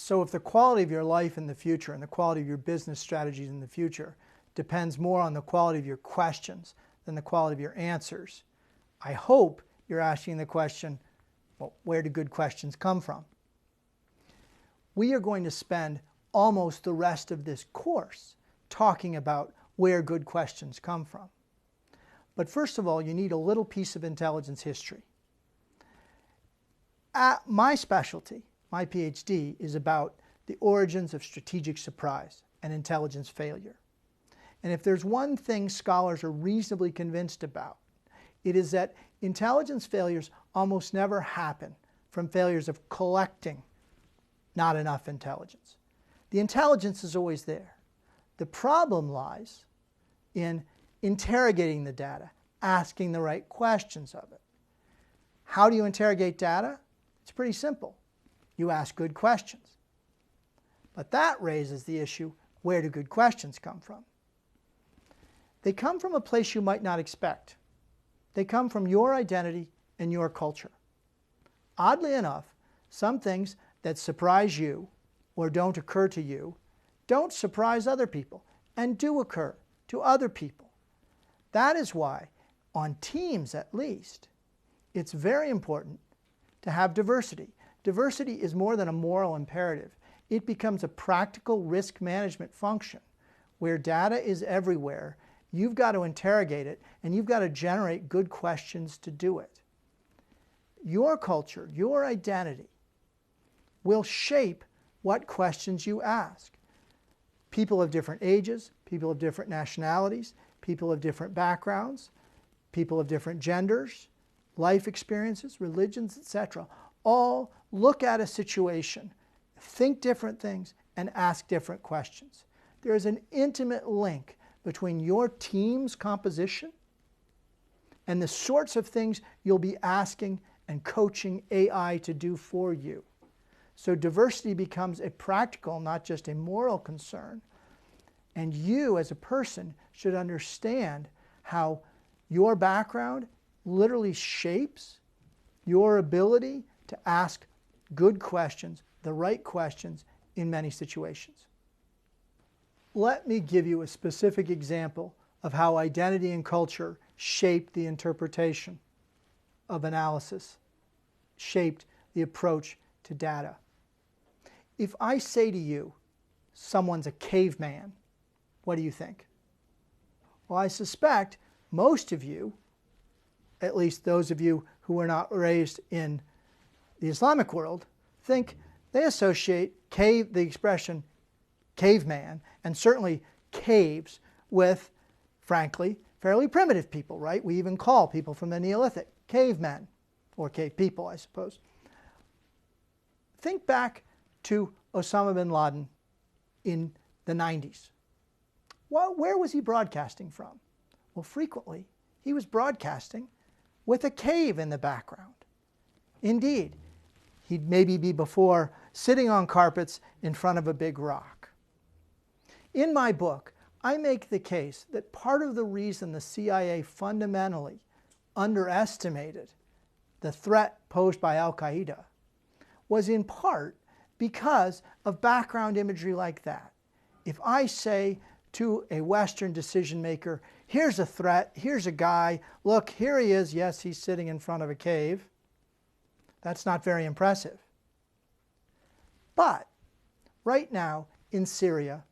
So if the quality of your life in the future and the quality of your business strategies in the future depends more on the quality of your questions than the quality of your answers, I hope you're asking the question, well, where do good questions come from? We are going to spend almost the rest of this course talking about where good questions come from. But first of all, you need a little piece of intelligence history. My specialty, my PhD, is about the origins of strategic surprise and intelligence failure. And if there's one thing scholars are reasonably convinced about, it is that intelligence failures almost never happen from failures of collecting not enough intelligence. The intelligence is always there. The problem lies in interrogating the data, asking the right questions of it. How do you interrogate data? It's pretty simple. You ask good questions. But that raises the issue, where do good questions come from? They come from a place you might not expect. They come from your identity and your culture. Oddly enough, some things that surprise you or don't occur to you don't surprise other people and do occur to other people. That is why, on teams at least, it's very important to have diversity. Diversity is more than a moral imperative. It becomes a practical risk management function where data is everywhere. You've got to interrogate it, and you've got to generate good questions to do it. Your culture, your identity, will shape what questions you ask. People of different ages, people of different nationalities, people of different backgrounds, people of different genders, life experiences, religions, etc., all look at a situation, think different things, and ask different questions. There is an intimate link between your team's composition and the sorts of things you'll be asking and coaching AI to do for you. So diversity becomes a practical, not just a moral concern. And you as a person should understand how your background literally shapes your ability to ask good questions, the right questions in many situations. Let me give you a specific example of how identity and culture shaped the interpretation of analysis, shaped the approach to data. If I say to you, someone's a caveman, what do you think? Well, I suspect most of you, at least those of you who were not raised in the Islamic world, think they associate the expression caveman, and certainly caves, with, frankly, fairly primitive people, right? We even call people from the Neolithic cavemen, or cave people, I suppose. Think back to Osama bin Laden in the 90s. Well, where was he broadcasting from? Well, frequently, he was broadcasting with a cave in the background. Indeed, he'd maybe be before sitting on carpets in front of a big rock. In my book, I make the case that part of the reason the CIA fundamentally underestimated the threat posed by Al-Qaeda was in part because of background imagery like that. If I say to a Western decision maker, here's a threat, here's a guy, look, here he is, yes, he's sitting in front of a cave, that's not very impressive. But right now in Syria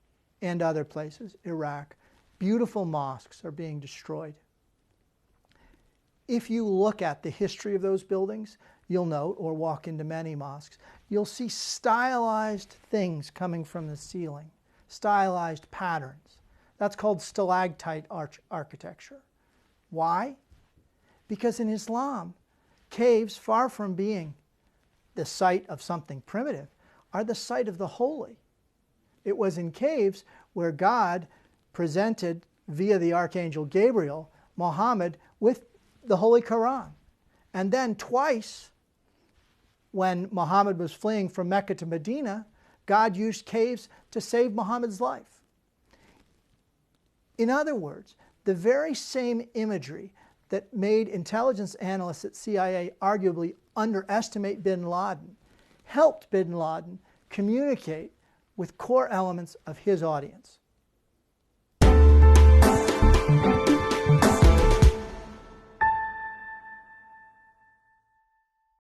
and other places, Iraq, beautiful mosques are being destroyed. If you look at the history of those buildings, you'll note, or walk into many mosques, you'll see stylized things coming from the ceiling, stylized patterns. That's called stalactite architecture. Why? Because in Islam, caves, far from being the site of something primitive, are the site of the holy. It was in caves where God presented, via the archangel Gabriel, Muhammad with the Holy Quran. And then twice, when Muhammad was fleeing from Mecca to Medina, God used caves to save Muhammad's life. In other words, the very same imagery that made intelligence analysts at CIA arguably underestimate bin Laden helped bin Laden communicate with core elements of his audience.